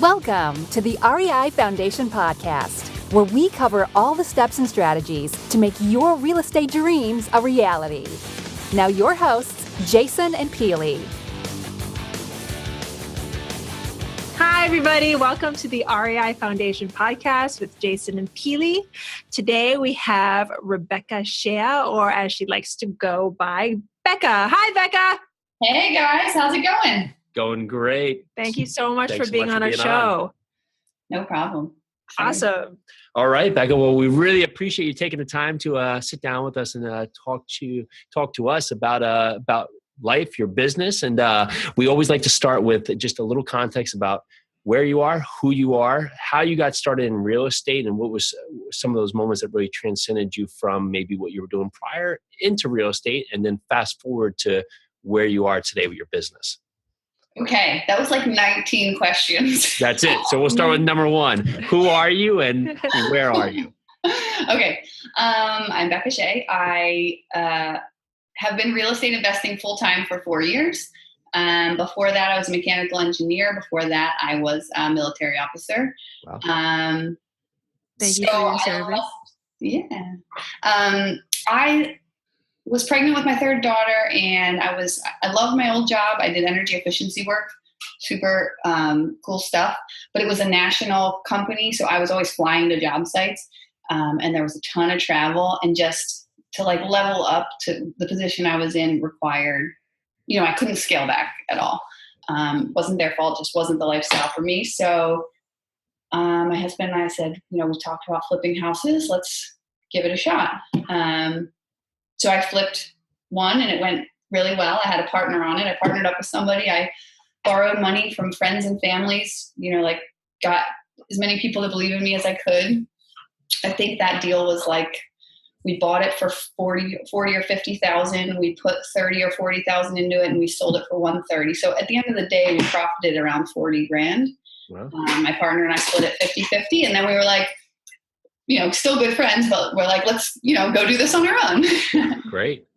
Welcome to the REI Foundation Podcast, where we cover all the steps and strategies to make your real estate dreams a reality. Now your hosts, Jason and Peely. Hi, everybody. Welcome to the REI Foundation Podcast with Jason and Peely. Today we have Shea, or as she likes to go by, Beka. Hi, Beka. Hey, guys. How's it going? Going great. Thank you so much for being on our show. No problem. Awesome. All right, Beka. Well, we really appreciate you taking the time to sit down with us and talk to us about life, your business, and we always like to start with just a little context about where you are, who you are, how you got started in real estate, and what was some of those moments that really transcended you from maybe what you were doing prior into real estate, and then fast forward to where you are today with your business. Okay, that was like 19 questions. That's it. So we'll start with number one. Who are you and where are you? Okay, I'm Beka Shea. I have been real estate investing full-time for 4 years. Before that, I was a mechanical engineer. Before that, I was a military officer. Wow. Thank you for your service. I was pregnant with my third daughter, and I loved my old job. I did energy efficiency work, super cool stuff, but it was a national company. So I was always flying to job sites, and there was a ton of travel, and just to like level up to the position I was in required, I couldn't scale back at all. Wasn't their fault, just wasn't the lifestyle for me. So my husband and I said, we talked about flipping houses. Let's give it a shot. So I flipped one and it went really well. I had a partner on it. I partnered up with somebody. I borrowed money from friends and families, got as many people to believe in me as I could. I think that deal was like, we bought it for 40 or 50,000. We put 30 or 40,000 into it and we sold it for 130. So at the end of the day, we profited around 40 grand. Wow. My partner and I split it 50-50. And then we were like, still good friends, but we're like, let's, go do this on our own. Great.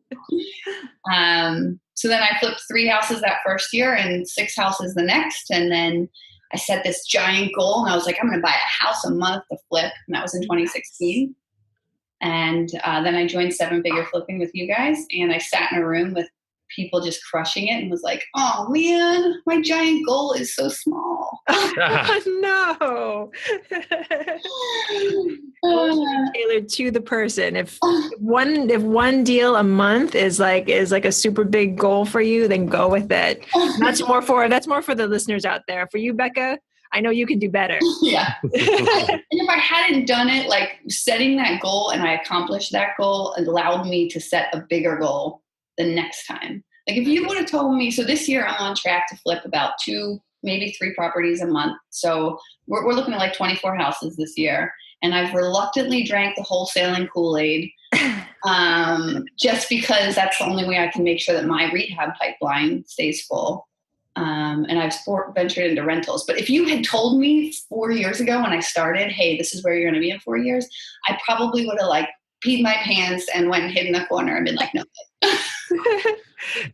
So then I flipped 3 houses that first year and 6 houses the next. And then I set this giant goal and I was like, I'm going to buy a house a month to flip. And that was in 2016. And then I joined 7-Figure Flipping with you guys. And I sat in a room with people just crushing it and was like, oh man, my giant goal is so small. No. Tailored to the person. If one deal a month is like a super big goal for you, then go with it. That's more for the listeners out there. For you, Beka, I know you can do better. Yeah. And if I hadn't done it, like setting that goal and I accomplished that goal, it allowed me to set a bigger goal the next time. Like if you would have told me, so this year I'm on track to flip about 2, maybe 3 properties a month. So we're looking at like 24 houses this year. And I've reluctantly drank the wholesaling Kool-Aid just because that's the only way I can make sure that my rehab pipeline stays full. And I've ventured into rentals. But if you had told me 4 years ago when I started, hey, this is where you're going to be in 4 years, I probably would have like peed my pants and went and hid in the corner and been like, no.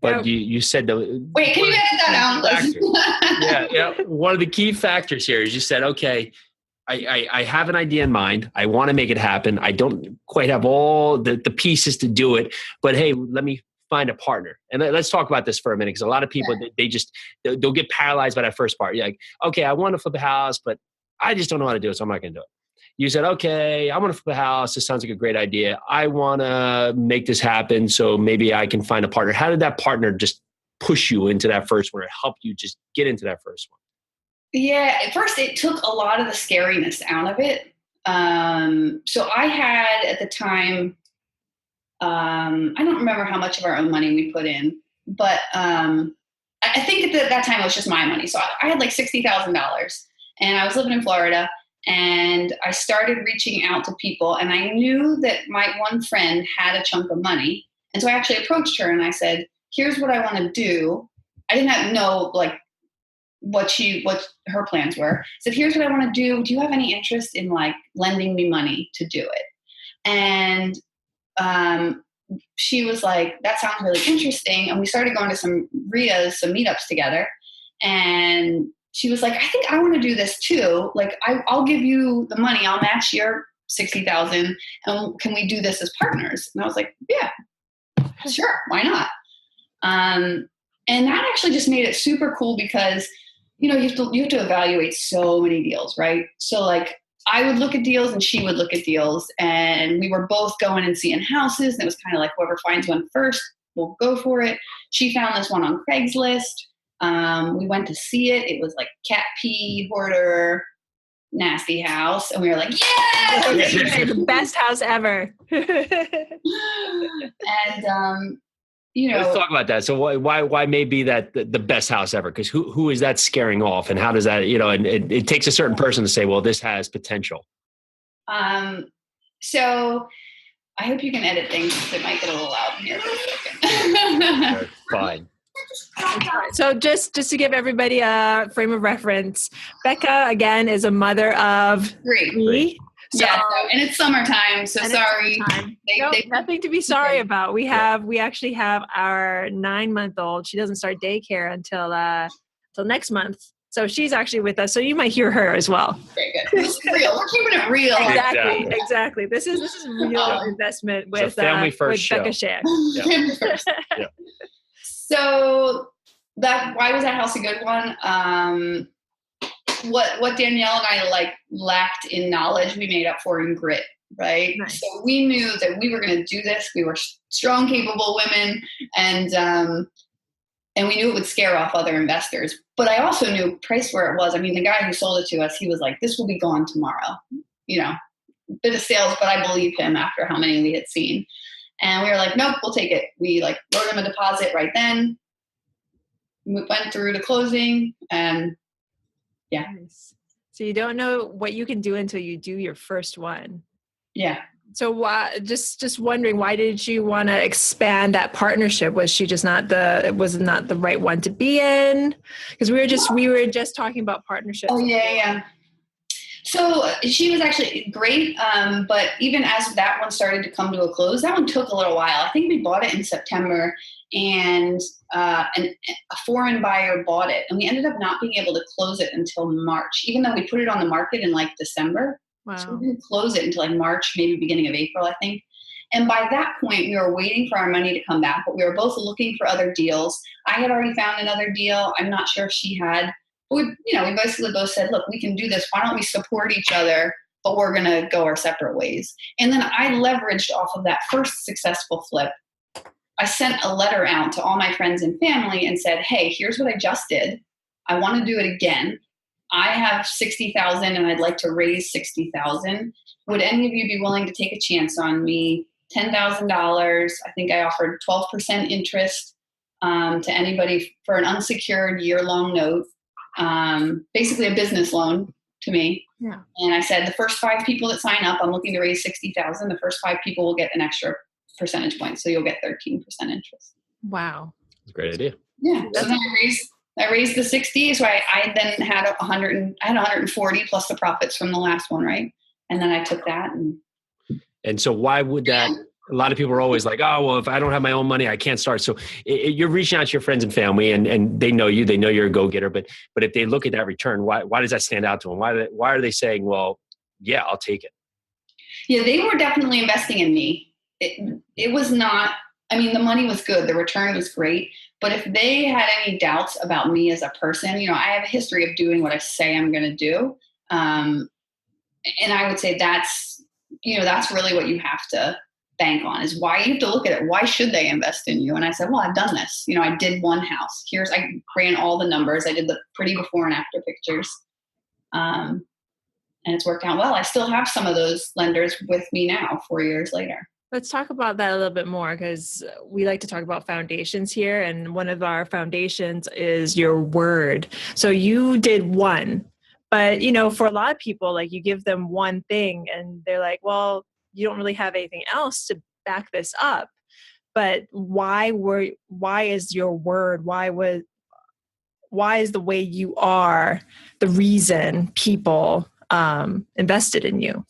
But you said wait, can you edit that out? Yeah. One of the key factors here is you said, okay, I have an idea in mind. I want to make it happen. I don't quite have all the pieces to do it, but hey, let me find a partner. And let's talk about this for a minute, because a lot of people, they'll get paralyzed by that first part. You're like, okay, I want to flip a house, but I just don't know how to do it, so I'm not going to do it. You said, okay, I want to flip a house. This sounds like a great idea. I want to make this happen, so maybe I can find a partner. How did that partner just push you into that first one, or help you just get into that first one? Yeah, at first it took a lot of the scariness out of it. So I had at the time, I don't remember how much of our own money we put in, but I think at that time it was just my money. So I had like $60,000 and I was living in Florida. And I started reaching out to people, and I knew that my one friend had a chunk of money. And so I actually approached her and I said, here's what I want to do. I didn't know like what her plans were. I said, here's what I want to do. Do you have any interest in like lending me money to do it? And she was like, that sounds really interesting. And we started going to some RIAs, some meetups together. And she was like, I think I want to do this too. Like, I'll give you the money. I'll match your 60,000, and can we do this as partners? And I was like, yeah, sure. Why not? And that actually just made it super cool because, you have to evaluate so many deals, right? So like I would look at deals and she would look at deals, and we were both going and seeing houses. And it was kind of like whoever finds one first, we'll go for it. She found this one on Craigslist. We went to see it. It was like cat pee hoarder, nasty house. And we were like, yeah, the best house ever. And, let's talk about that. So why may be that the best house ever? Because who is that scaring off, and how does that, and it takes a certain person to say, well, this has potential. So I hope you can edit things. It might get a little loud in here for a second. Fine. So just to give everybody a frame of reference, Beka, again, is a mother of three. So, and it's summertime, so sorry. Nothing to be sorry about. We actually have our 9-month-old. She doesn't start daycare until next month. So she's actually with us. So you might hear her as well. Very good. This is real. We're keeping it real. Exactly. This is real investment with family first show. Beka Shea. Family first. Yeah. So why was that house a good one? What Danielle and I lacked in knowledge, we made up for in grit, right? Nice. So we knew that we were going to do this. We were strong, capable women, and we knew it would scare off other investors. But I also knew price where it was. I mean, the guy who sold it to us, he was like, "This will be gone tomorrow." Bit of sales, but I believe him after how many we had seen. And we were like, "Nope, we'll take it." We wrote him a deposit right then. We went through the closing, and yeah. Nice. So you don't know what you can do until you do your first one. Yeah. So why, just wondering, why did you want to expand that partnership? Was she just not the right one to be in? Because we were just talking about partnerships. Oh yeah. So she was actually great. But even as that one started to come to a close, that one took a little while. I think we bought it in September, and a foreign buyer bought it, and we ended up not being able to close it until March, even though we put it on the market in December. Wow. So we didn't close it until March, maybe beginning of April, I think. And by that point, we were waiting for our money to come back, but we were both looking for other deals. I had already found another deal. I'm not sure if she had. But we basically both said, look, we can do this. Why don't we support each other, but we're going to go our separate ways. And then I leveraged off of that first successful flip. I sent a letter out to all my friends and family and said, hey, here's what I just did. I want to do it again. I have 60,000 and I'd like to raise 60,000. Would any of you be willing to take a chance on me? $10,000. I think I offered 12% interest to anybody for an unsecured year-long note. Basically a business loan to me. Yeah. And I said, the first 5 people that sign up, I'm looking to raise 60,000. The first 5 people will get an extra percentage point. So you'll get 13% interest. Wow. That's a great idea. Yeah. So then I raised the 60. So I then had 140 plus the profits from the last one. Right. And then I took that. And so why would that, a lot of people are always like, oh, well, if I don't have my own money, I can't start. So you're reaching out to your friends and family and they know you, they know you're a go-getter, but if they look at that return, why does that stand out to them? Why are they saying, well, yeah, I'll take it? Yeah, they were definitely investing in me. It was not, I mean, the money was good. The return was great. But if they had any doubts about me as a person, I have a history of doing what I say I'm going to do. And I would say that's really what you have to bank on, is why you have to look at it. Why should they invest in you? And I said, well, I've done this. I did one house. I ran all the numbers. I did the pretty before and after pictures. And it's worked out well. I still have some of those lenders with me now, 4 years later. Let's talk about that a little bit more, because we like to talk about foundations here. And one of our foundations is your word. So you did one, but for a lot of people, you give them one thing and they're like, well, you don't really have anything else to back this up. But why is your word? Why is the way you are the reason people invested in you?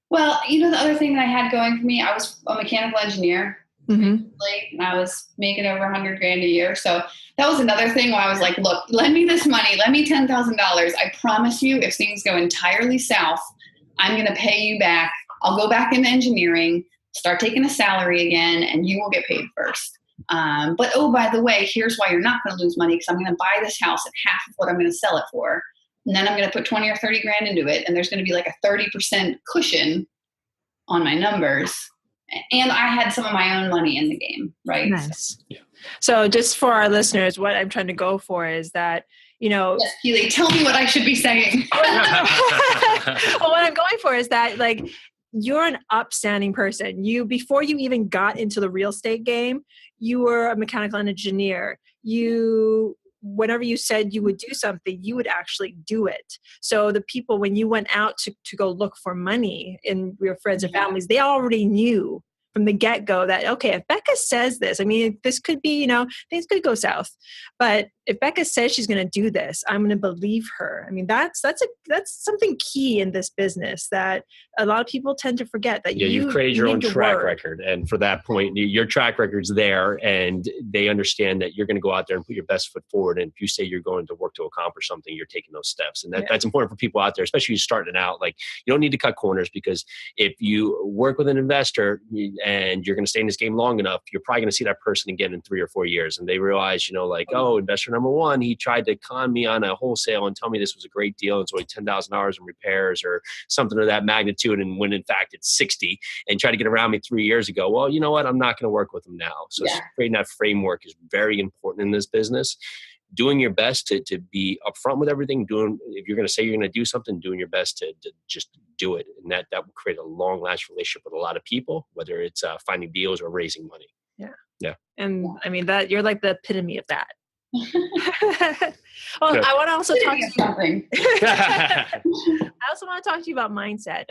Well, the other thing that I had going for me, I was a mechanical engineer. And I was making over $100,000 a year. So that was another thing where I was like, look, lend me this money. Lend me $10,000. I promise you, if things go entirely south, I'm going to pay you back. I'll go back into engineering, start taking a salary again, and you will get paid first. But, oh, by the way, here's why you're not going to lose money, because I'm going to buy this house at half of what I'm going to sell it for. And then I'm going to put 20 or 30 grand into it. And there's going to be like a 30% cushion on my numbers. And I had some of my own money in the game, right? Nice. So just for our listeners, what I'm trying to go for is that, yes, Keely, tell me what I should be saying. Well, what I'm going for is that, like, you're an upstanding person. Before you even got into the real estate game, you were a mechanical engineer. Whenever you said you would do something, you would actually do it. So the people, when you went out to go look for money in your friends and families, they already knew from the get-go that, okay, if Beka says this, I mean, this could be, things could go south. But if Beka says she's going to do this, I'm going to believe her. I mean, that's something key in this business that a lot of people tend to forget. That you've created your own track record. And for that point, your track record's there, and they understand that you're going to go out there and put your best foot forward. And if you say you're going to work to accomplish something, you're taking those steps. And that's important for people out there, especially you starting out. Like, you don't need to cut corners, because if you work with an investor and you're going to stay in this game long enough, you're probably going to see that person again in 3 or 4 years. And they realize, oh, investor number one, he tried to con me on a wholesale and tell me this was a great deal, and so $10,000 in repairs or something of that magnitude, and when in fact it's 60, and tried to get around me 3 years ago. Well, you know what? I'm not going to work with him now. So creating that framework is very important in this business. Doing your best to be upfront with everything. If you're going to say you're going to do something, doing your best to just do it, and that will create a long lasting relationship with a lot of people, whether it's finding deals or raising money. Yeah. And I mean, that you're like the epitome of that. Well, I want to also talk to you. I also want to talk to you about mindset.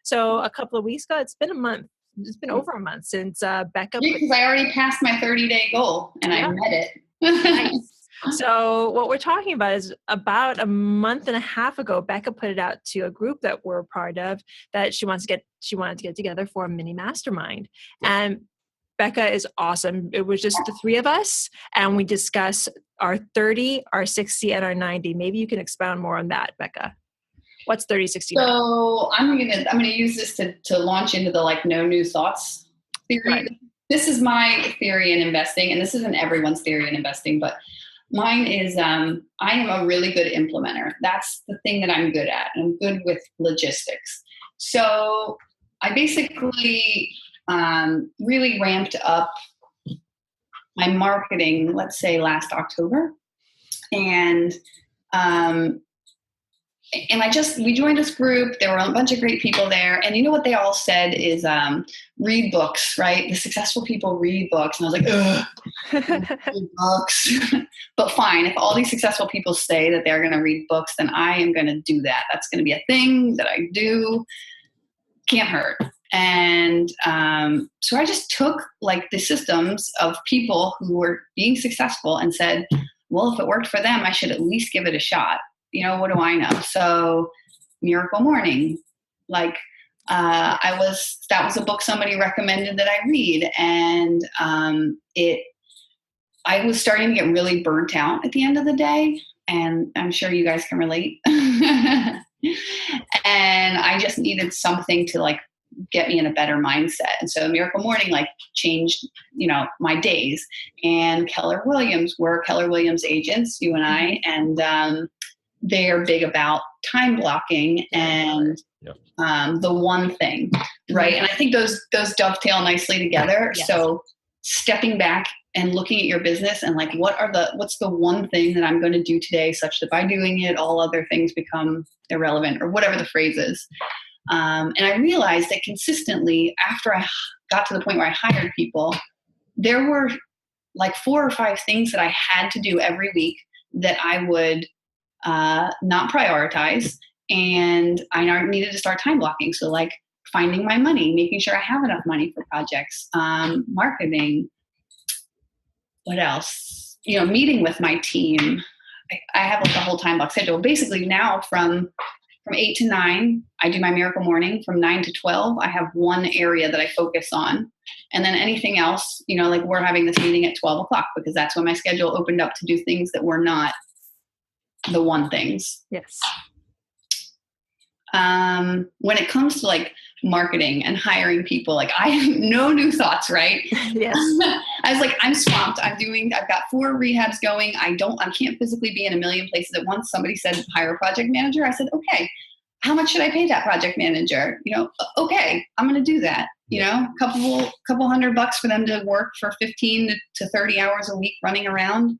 So a couple of weeks ago, it's been a month. It's been over a month since Beka. Because I already passed my 30-day goal and I met it. Nice. So what we're talking about is about a month and a half ago, Beka put it out to a group that we're a part of that she wanted to get together for a mini mastermind. And Beka is awesome. It was just the three of us, and we discuss our 30, our 60, and our 90. Maybe you can expound more on that, Beka. What's 30, 60? So I'm gonna use this to launch into the no new thoughts theory. Right. This is my theory in investing, and this isn't everyone's theory in investing, but mine is I am a really good implementer. That's the thing that I'm good at. I'm good with logistics. So I basically really ramped up my marketing, let's say last October. And we joined this group. There were a bunch of great people there. And you know what they all said is, read books, right? The successful people read books. And I was like, ugh, read books. But fine, if all these successful people say that they're going to read books, then I am going to do that. That's going to be a thing that I do. Can't hurt. And so I just took the systems of people who were being successful and said, well, if it worked for them, I should at least give it a shot. What do I know? So Miracle Morning, that was a book somebody recommended that I read. And I was starting to get really burnt out at the end of the day. And I'm sure you guys can relate. And I just needed something to get me in a better mindset. And so Miracle Morning changed, my days. And Keller Williams, we're Keller Williams agents, you and I, and they're big about time blocking and the one thing, right? And I think those dovetail nicely together. Yes. So stepping back and looking at your business and what's the one thing that I'm going to do today, such that by doing it, all other things become irrelevant, or whatever the phrase is. And I realized that consistently, after I got to the point where I hired people, there were 4 or 5 things that I had to do every week that I would not prioritize. And I needed to start time blocking. So finding my money, making sure I have enough money for projects, marketing, what else? Meeting with my team. I have a whole time block schedule. Basically now from from 8 to 9, I do my miracle morning. From 9 to 12, I have one area that I focus on. And then anything else, you know, like we're having this meeting at 12 o'clock because that's when my schedule opened up to do things that were not the one things. Yes. When it comes to like marketing and hiring people, like I have no new thoughts, right? Yes. I was like, I'm swamped. I've got 4 rehabs going. I can't physically be in a million places at once. Somebody said, hire a project manager. I said, okay, how much should I pay that project manager? You know, okay, I'm going to do that. You know, couple $100 for them to work for 15 to 30 hours a week running around.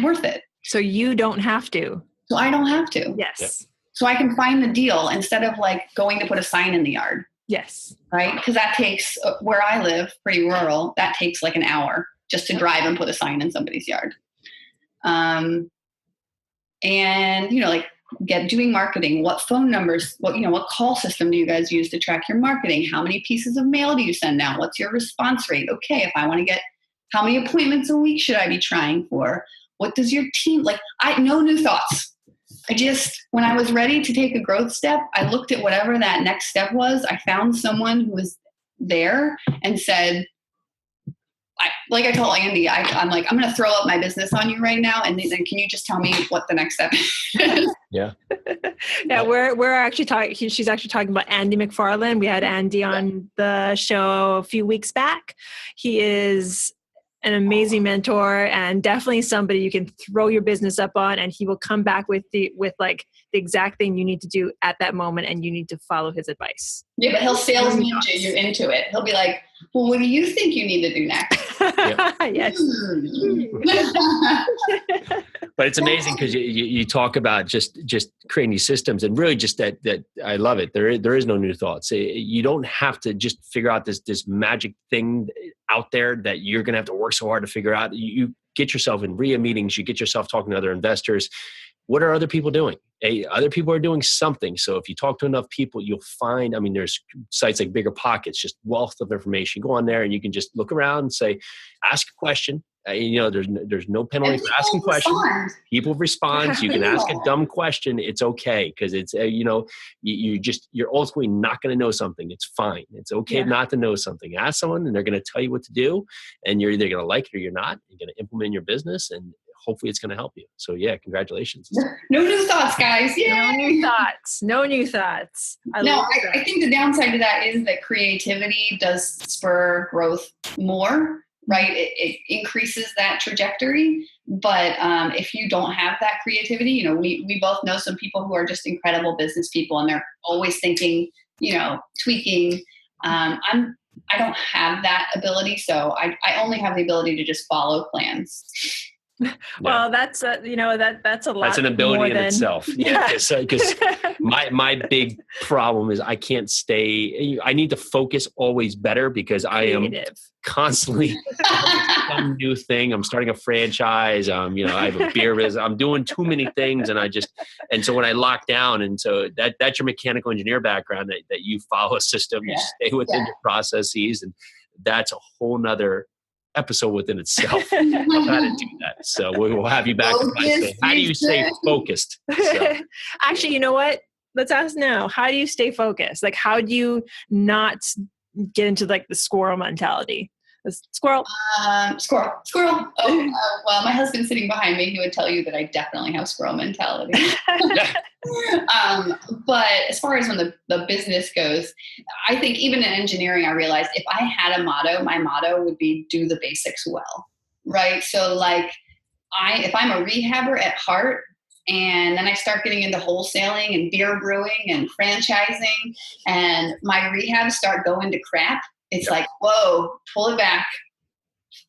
Worth it. So you don't have to. So I don't have to. Yes. Yep. So I can find the deal instead of like going to put a sign in the yard. Yes. Right? Because that takes, where I live, pretty rural, that takes like an hour just to drive and put a sign in somebody's yard. And, you know, like doing marketing, what phone numbers, what call system do you guys use to track your marketing? How many pieces of mail do you send out? What's your response rate? Okay, if I want to get, how many appointments a week should I be trying for? What does your team, like, no new thoughts. When I was ready to take a growth step, I looked at whatever that next step was. I found someone who was there and said, like I told Andy, I'm like, I'm going to throw up my business on you right now. And then can you just tell me what the next step is? Yeah. Yeah. We're actually talking, she's actually talking about Andy McFarland. We had Andy on the show a few weeks back. He is an amazing mentor and definitely somebody you can throw your business up on, and he will come back with the exact thing you need to do at that moment, and you need to follow his advice. Yeah, but he'll sales ninja you into it. He'll be like, well, what do you think you need to do next? Yes. But it's amazing because you talk about just creating these systems, and really just that I love it. There is no new thoughts. You don't have to just figure out this magic thing out there that you're going to have to work so hard to figure out. You get yourself in RIA meetings. You get yourself talking to other investors. What are other people doing? Other people are doing something. So if you talk to enough people, you'll find, I mean, there's sites like Bigger Pockets, just wealth of information. Go on there and you can just look around and say, ask a question. There's no penalty for asking questions. People respond. You can ask a dumb question. It's okay. Cause it's, you're ultimately not going to know something. It's fine. It's okay not to know something. Ask someone and they're going to tell you what to do. And you're either going to like it or you're not. You're going to implement your business, and hopefully it's going to help you. So yeah, congratulations. No new thoughts, guys. Yay! No new thoughts. I think the downside to that is that creativity does spur growth more, right? It increases that trajectory. But if you don't have that creativity, we both know some people who are just incredible business people, and they're always thinking, tweaking. I don't have that ability. So I only have the ability to just follow plans. Well, that's that's a lot. That's an ability in itself. Yeah. Because my big problem is I can't stay. I need to focus always better because I am constantly some new thing. I'm starting a franchise. I have a beer business. I'm doing too many things, and so when I lock down, and so that's your mechanical engineer background that you follow a system, you stay within your processes, and that's a whole nother episode within itself of how to do that. So we will have you back. How do you stay focused? So. Actually, you know what? Let's ask now. How do you stay focused? Like, how do you not get into like the squirrel mentality? Squirrel. Well, my husband's sitting behind me. He would tell you that I definitely have squirrel mentality. But as far as when the business goes, I think even in engineering, I realized if I had a motto, my motto would be do the basics well, right? So like if I'm a rehabber at heart, and then I start getting into wholesaling and beer brewing and franchising, and my rehabs start going to crap, it's like, whoa, pull it back,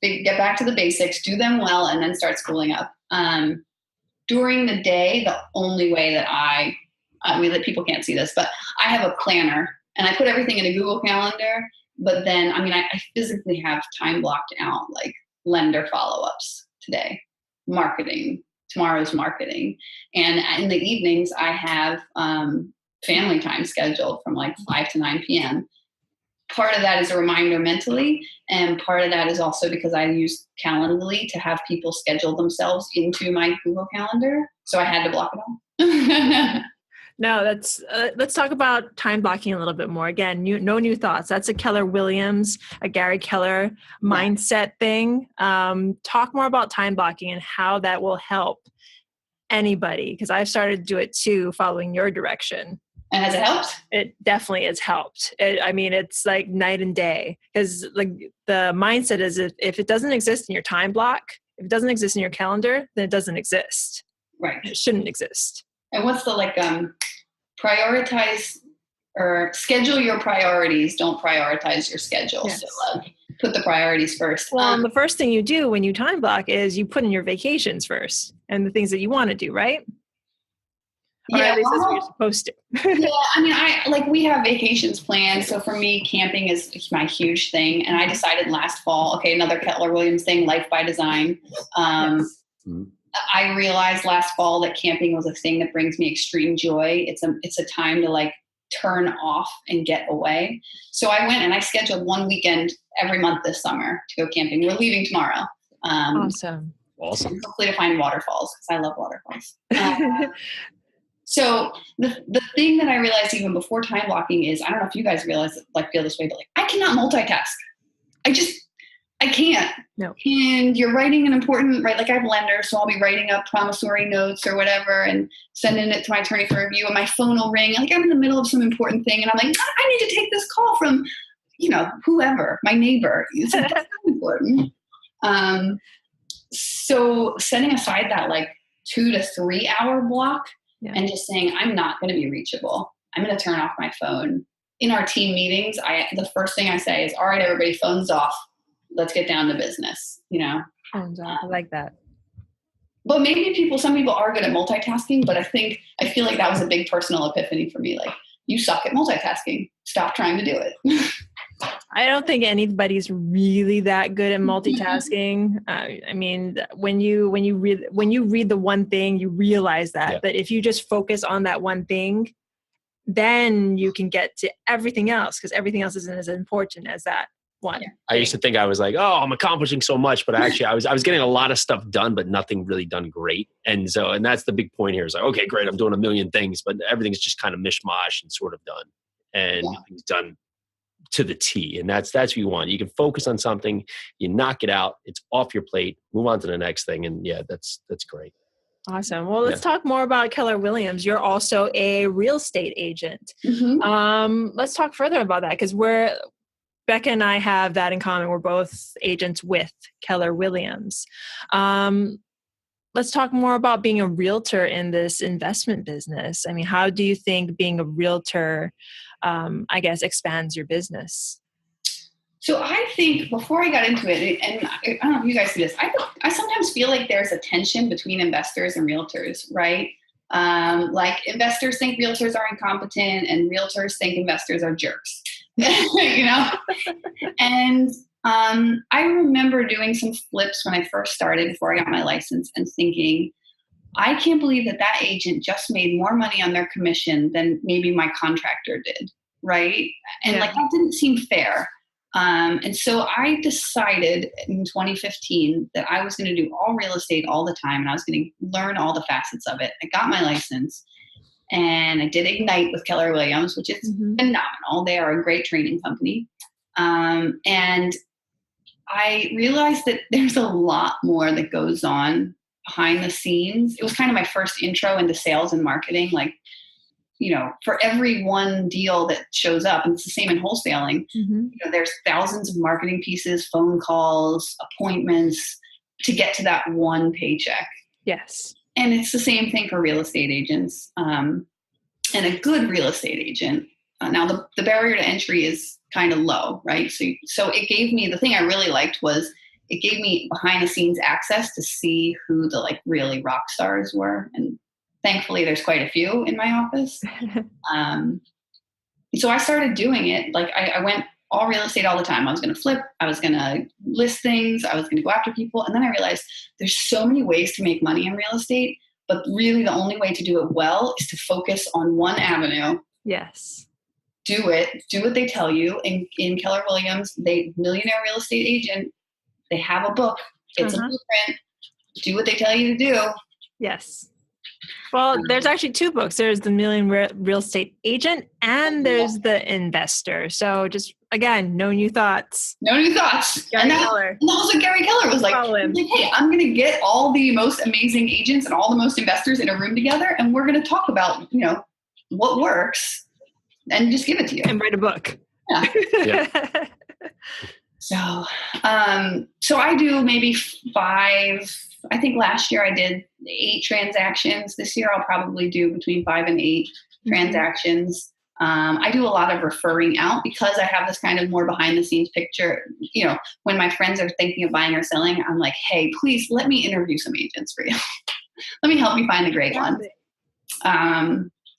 get back to the basics, do them well, and then start schooling up. During the day, the only way that that people can't see this, but I have a planner and I put everything in a Google Calendar, but then, I physically have time blocked out, like lender follow-ups today, marketing, tomorrow's marketing. And in the evenings, I have family time scheduled from like 5 to 9 p.m. Part of that is a reminder mentally, and part of that is also because I use Calendly to have people schedule themselves into my Google Calendar. So I had to block it all. No, that's let's talk about time blocking a little bit more. Again, no new thoughts. That's a Keller Williams, a Gary Keller mindset thing. Talk more about time blocking and how that will help anybody, because I've started to do it too, following your direction. And has it helped? It definitely has helped. I mean, it's like night and day, because like the mindset is if it doesn't exist in your time block, if it doesn't exist in your calendar, then it doesn't exist. Right. It shouldn't exist. And what's the prioritize or schedule your priorities? Don't prioritize your schedule. Yes. So put the priorities first. Well, the first thing you do when you time block is you put in your vacations first and the things that you want to do, right? Or at least that's what you're supposed to. Yeah, I mean, we have vacations planned. So for me, camping is my huge thing. And I decided last fall, okay, another Keller Williams thing, Life by Design. Yes. I realized last fall that camping was a thing that brings me extreme joy. It's a time to turn off and get away. So I went and I scheduled one weekend every month this summer to go camping. We're leaving tomorrow. Awesome. Hopefully to find waterfalls, because I love waterfalls. So the thing that I realized even before time blocking is, I don't know if you guys realize feel this way, but I cannot multitask. I can't. No. And you're writing an important, right? I have lenders, so I'll be writing up promissory notes or whatever and sending it to my attorney for review, and my phone will ring. I'm in the middle of some important thing, and I'm like, I need to take this call from, whoever, my neighbor. That's important. So setting aside that 2 to 3 hour block and just saying, I'm not going to be reachable. I'm going to turn off my phone. In our team meetings, the first thing I say is, all right, everybody, phone's off. Let's get down to business, Phone's off. I like that. But maybe some people are good at multitasking, but I feel like that was a big personal epiphany for me. You suck at multitasking. Stop trying to do it. I don't think anybody's really that good at multitasking. I mean, when you read the one thing, you realize that. Yeah. But if you just focus on that one thing, then you can get to everything else, because everything else isn't as important as that one. I used to think I was I'm accomplishing so much, but actually I was getting a lot of stuff done, but nothing really done great. And that's the big point here is okay, great. I'm doing a million things, but everything's just kind of mishmash and sort of done, and nothing's done to the T. And that's what you want. You can focus on something, you knock it out, it's off your plate, move on to the next thing. And that's great. Awesome. Well, let's talk more about Keller Williams. You're also a real estate agent. Mm-hmm. Let's talk further about that, because Beka and I have that in common. We're both agents with Keller Williams. Let's talk more about being a realtor in this investment business. I mean, how do you think being a realtor, expands your business? So I think before I got into it, and I don't know if you guys see this, I sometimes feel like there's a tension between investors and realtors, right? Investors think realtors are incompetent and realtors think investors are jerks. And I remember doing some flips when I first started before I got my license and thinking, I can't believe that agent just made more money on their commission than maybe my contractor did, right? And that didn't seem fair. And so I decided in 2015 that I was going to do all real estate all the time, and I was going to learn all the facets of it. I got my license. And I did Ignite with Keller Williams, which is phenomenal. They are a great training company. And I realized that there's a lot more that goes on behind the scenes. It was kind of my first intro into sales and marketing. For every one deal that shows up, and it's the same in wholesaling, there's thousands of marketing pieces, phone calls, appointments to get to that one paycheck. Yes. And it's the same thing for real estate agents. And a good real estate agent, now the barrier to entry is kind of low, right? So it gave me, the thing I really liked was it gave me behind the scenes access to see who the really rock stars were. And thankfully there's quite a few in my office. So I started doing it. I went all real estate all the time. I was going to flip. I was going to list things. I was going to go after people. And then I realized there's so many ways to make money in real estate, but really the only way to do it well is to focus on one avenue. Yes. Do it. Do what they tell you. In Keller Williams, Millionaire Real Estate Agent, they have a book. It's a blueprint. Do what they tell you to do. Yes. Well, there's actually two books. There's the Million Real Estate Agent and there's the Investor. So just, again, no new thoughts. No new thoughts. Gary Keller. And also Gary Keller was like, hey, I'm going to get all the most amazing agents and all the most investors in a room together. And we're going to talk about, what works and just give it to you. And write a book. Yeah. Yeah. So I do maybe 5. I think last year I did 8 transactions. This year I'll probably do between 5 and 8 transactions. I do a lot of referring out because I have this kind of more behind the scenes picture. When my friends are thinking of buying or selling, I'm like, hey, please let me interview some agents for you. Let me help you find the great ones.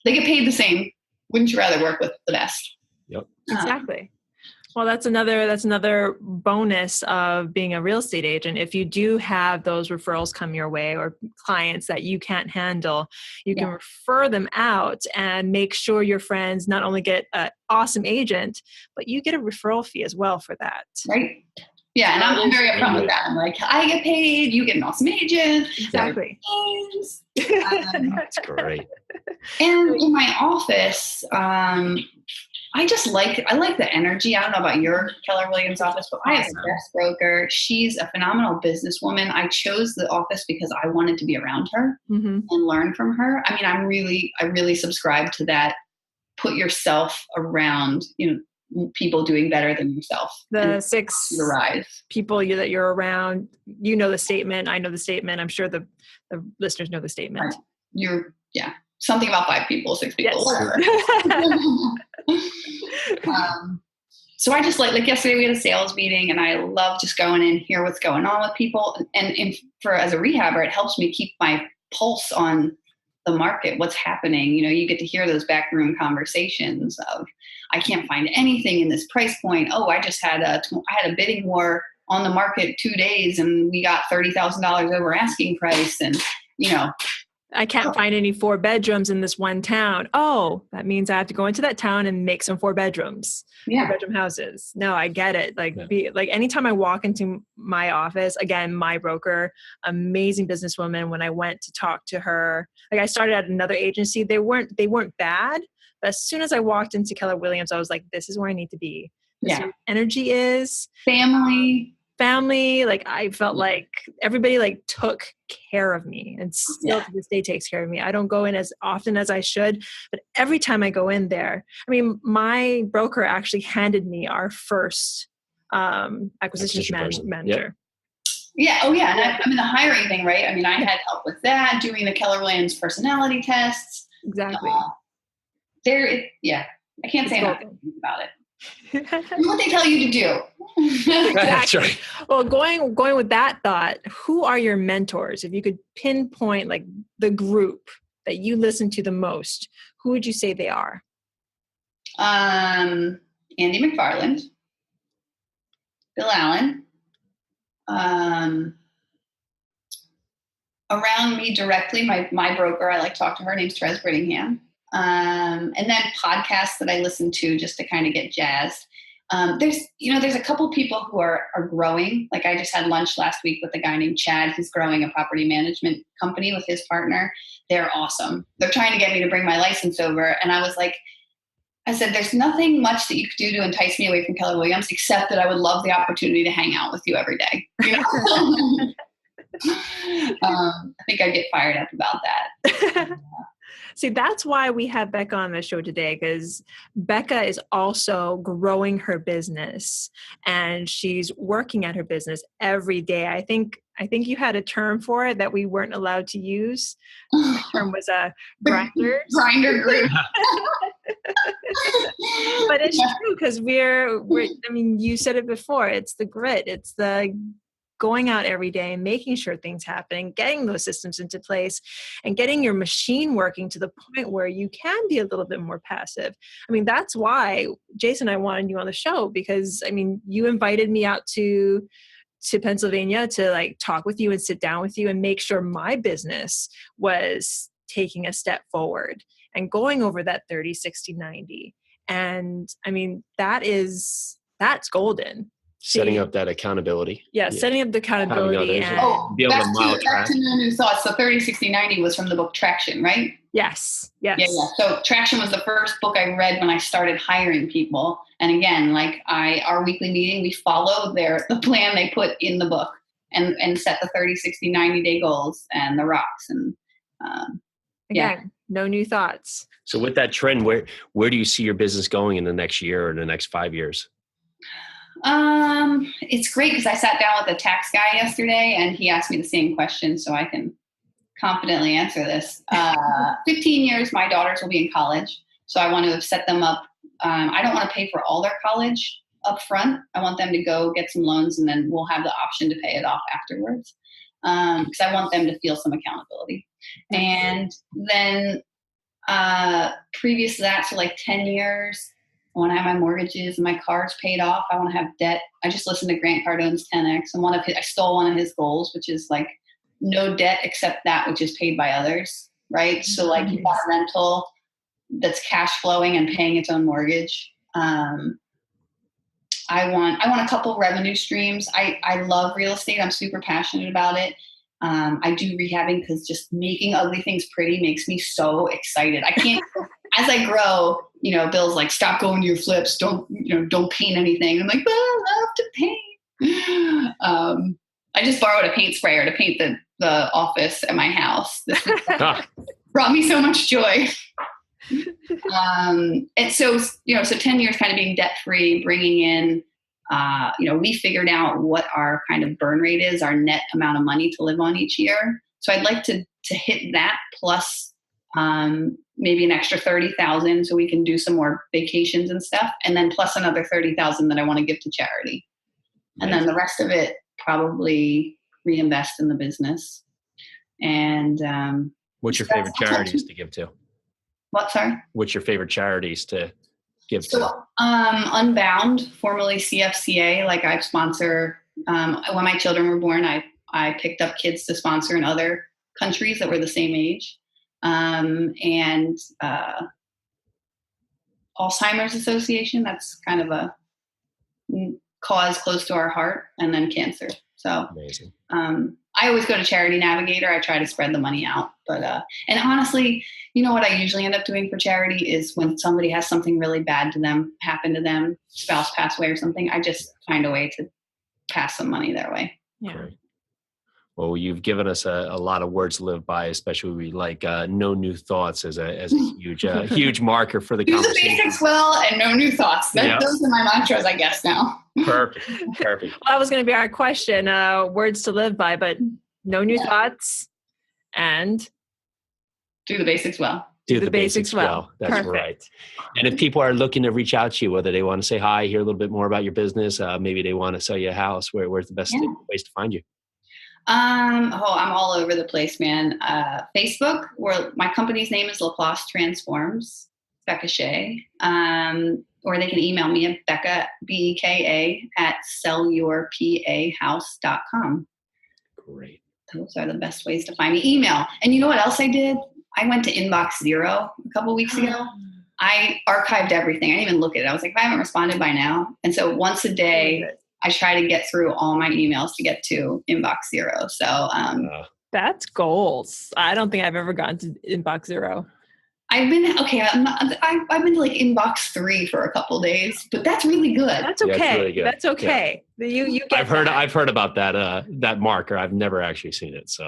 They get paid the same. Wouldn't you rather work with the best? Yep. Exactly. Well, that's another bonus of being a real estate agent. If you do have those referrals come your way or clients that you can't handle, you can refer them out and make sure your friends not only get an awesome agent, but you get a referral fee as well for that. Right. Yeah. And I'm very upfront with that. I'm like, I get paid, you get an awesome agent. Exactly. That's great. And in my office, I like the energy. I don't know about your Keller Williams office, but I have the best broker. She's a phenomenal businesswoman. I chose the office because I wanted to be around her and learn from her. I mean, I really subscribe to that. Put yourself around, people doing better than yourself. The 6 rise. people that you're around, the statement. I know the statement. I'm sure the listeners know the statement. Right. Something about 5 people, 6 people, whatever. So I just like yesterday we had a sales meeting and I love just going in, hear what's going on with people. And as a rehabber, it helps me keep my pulse on the market, what's happening. You get to hear those backroom conversations of, I can't find anything in this price point. Oh, I just had a bidding war on the market 2 days and we got $30,000 over asking price. And, I can't find any 4 bedrooms in this one town. Oh, that means I have to go into that town and make some 4 bedrooms, 4-bedroom houses. No, I get it. Anytime I walk into my office, again, my broker, amazing businesswoman. When I went to talk to her, I started at another agency. They weren't bad, but as soon as I walked into Keller Williams, I was like, this is where I need to be. This is where energy is. Family. I felt like everybody took care of me and still to this day takes care of me. I don't go in as often as I should, but every time I go in there, my broker actually handed me our first acquisition manager. Yeah. Oh yeah. And the hiring thing, right? I had help with that, doing the Keller Williams personality tests. Exactly. I can't say enough about it. What they tell you to do. Exactly. That's right. Well, going with that thought, who are your mentors? If you could pinpoint the group that you listen to the most, who would you say they are? Andy McFarland, Bill Allen, around me directly, my broker, I like to talk to her, name's Therese Brittingham. And then podcasts that I listen to just to kind of get jazzed. There's a couple people who are growing. Like I just had lunch last week with a guy named Chad who's growing a property management company with his partner. They're awesome. They're trying to get me to bring my license over. And I said, there's nothing much that you could do to entice me away from Keller Williams, except that I would love the opportunity to hang out with you every day. I think I'd get fired up about that. See, that's why we have Beka on the show today, because Beka is also growing her business and she's working at her business every day. I think you had a term for it that we weren't allowed to use. The term was grinders. Grinder group. But it's true because we're you said it before, it's the grit. It's the going out every day and making sure things happen and getting those systems into place and getting your machine working to the point where you can be a little bit more passive. That's why Jason and I wanted you on the show, because you invited me out to Pennsylvania to talk with you and sit down with you and make sure my business was taking a step forward and going over that 30, 60, 90. And that's golden. Setting up that accountability. Yeah, setting up the accountability. Having And others be able to mile track. Back to No New Thoughts. So 30, 60, 90 was from the book Traction, right? Yes. Yeah. So Traction was the first book I read when I started hiring people. And again, like our weekly meeting, we follow the plan they put in the book and set the 30, 60, 90 day goals and the rocks. And again, no new thoughts. So with that trend, where do you see your business going in the next year or the next 5 years? It's great because I sat down with a tax guy yesterday and he asked me the same question, so I can confidently answer this. 15 years, my daughters will be in college. So I want to set them up. I don't want to pay for all their college up front. I want them to go get some loans and then we'll have the option to pay it off afterwards. Because I want them to feel some accountability. And then previous to that, so like 10 years, I want to have my mortgages and my cars paid off. I want to have debt. I just listened to Grant Cardone's 10X, and I stole one of his goals, which is like no debt except that which is paid by others, right? So like you got a rental that's cash flowing and paying its own mortgage. I want a couple revenue streams. I love real estate. I'm super passionate about it. I do rehabbing because just making ugly things pretty makes me so excited. I can't, as I grow, Bill's like, stop going to your flips. Don't paint anything. I'm like, I love to paint. I just borrowed a paint sprayer to paint the office at my house. This brought me so much joy. And so 10 years kind of being debt free, bringing in, we figured out what our kind of burn rate is, our net amount of money to live on each year. So I'd like to hit that plus maybe an extra 30,000 so we can do some more vacations and stuff. And then plus another 30,000 that I want to give to charity. And then the rest of it probably reinvest in the business. And what's your favorite charities to give to? What, sorry? What's your favorite charities to give to? Unbound, formerly CFCA, like I sponsor, when my children were born, I picked up kids to sponsor in other countries that were the same age. And Alzheimer's Association, that's kind of a cause close to our heart, and then cancer. So amazing. I always go to Charity Navigator. I try to spread the money out. But and honestly, what I usually end up doing for charity is when somebody has something really bad to them, happen to them, spouse pass away or something, I just find a way to pass some money their way. Yeah. Great. Well, you've given us a lot of words to live by, especially like no new thoughts as a huge marker for the conversation. Do the basics well and no new thoughts. Those are my mantras, I guess, now. Perfect. Well, that was going to be our question, words to live by, but no new thoughts and do the basics well. Do the basics well. That's Perfect. Right. And if people are looking to reach out to you, whether they want to say hi, hear a little bit more about your business, maybe they want to sell you a house, where's the best place to find you? I'm all over the place, man. Facebook, where my company's name is Laplace Transforms, Beka Shea. Or they can email me at Beka, Beka, at sellyourpahouse.com. Great. Those are the best ways to find me. Email. And you know what else I did? I went to Inbox Zero a couple weeks ago. I archived everything. I didn't even look at it. I was like, if I haven't responded by now. And so once a day, I try to get through all my emails to get to Inbox Zero. So that's goals. I don't think I've ever gotten to Inbox Zero. I've been I've been to like Inbox 3 for a couple days, but that's really good. That's okay. Yeah, really good. That's okay. Yeah. You get I've heard about that marker. I've never actually seen it. So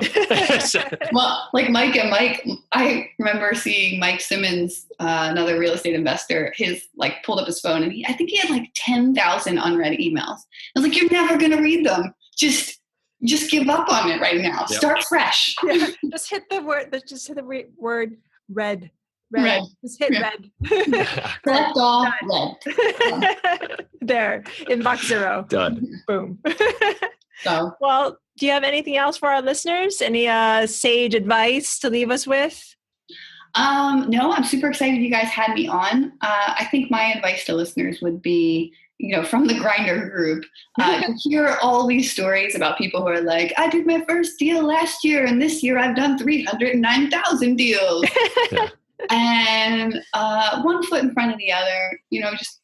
well, like Mike, I remember seeing Mike Simmons, another real estate investor, pulled up his phone and I think he had like 10,000 unread emails. I was like, you're never gonna read them. Just give up on it right now. Yep. Start fresh. Yeah. Just hit the word red. Red. Just hit red. Select all red. There. Inbox Zero. Done. Boom. So. Well, do you have anything else for our listeners? Any sage advice to leave us with? No, I'm super excited you guys had me on. I think my advice to listeners would be, from the Grindr group, you hear all these stories about people who are like, I did my first deal last year and this year I've done 309,000 deals. Yeah. And one foot in front of the other, just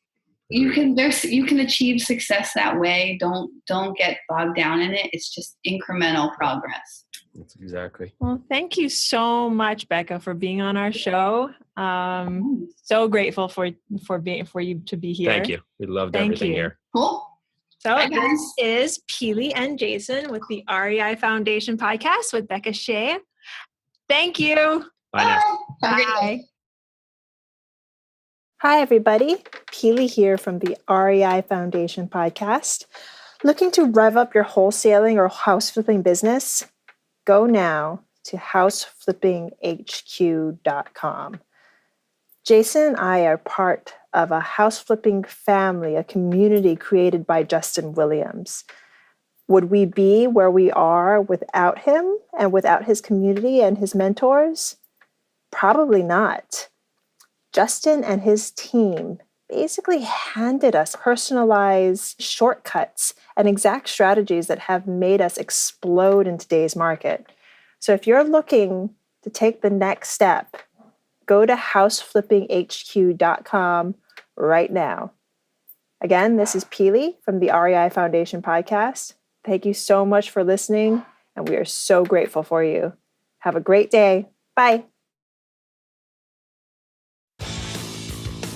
you can achieve success that way. Don't get bogged down in it. It's just incremental progress. That's exactly. Well, thank you so much, Beka, for being on our show. So grateful for you to be here. Thank you. We loved everything here. Cool. So this is Peely and Jason with the REI Foundation podcast with Beka Shea. Thank you. Bye now. Bye. Hi, everybody. Peely here from the REI Foundation podcast. Looking to rev up your wholesaling or house flipping business? Go now to houseflippinghq.com. Jason and I are part of a house flipping family, a community created by Justin Williams. Would we be where we are without him and without his community and his mentors? Probably not. Justin and his team basically handed us personalized shortcuts and exact strategies that have made us explode in today's market. So if you're looking to take the next step, go to houseflippinghq.com right now. Again, this is Peely from the REI Foundation podcast. Thank you so much for listening, and we are so grateful for you. Have a great day. Bye.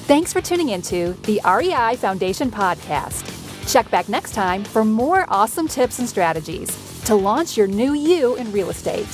Thanks for tuning into the REI Foundation podcast. Check back next time for more awesome tips and strategies to launch your new you in real estate.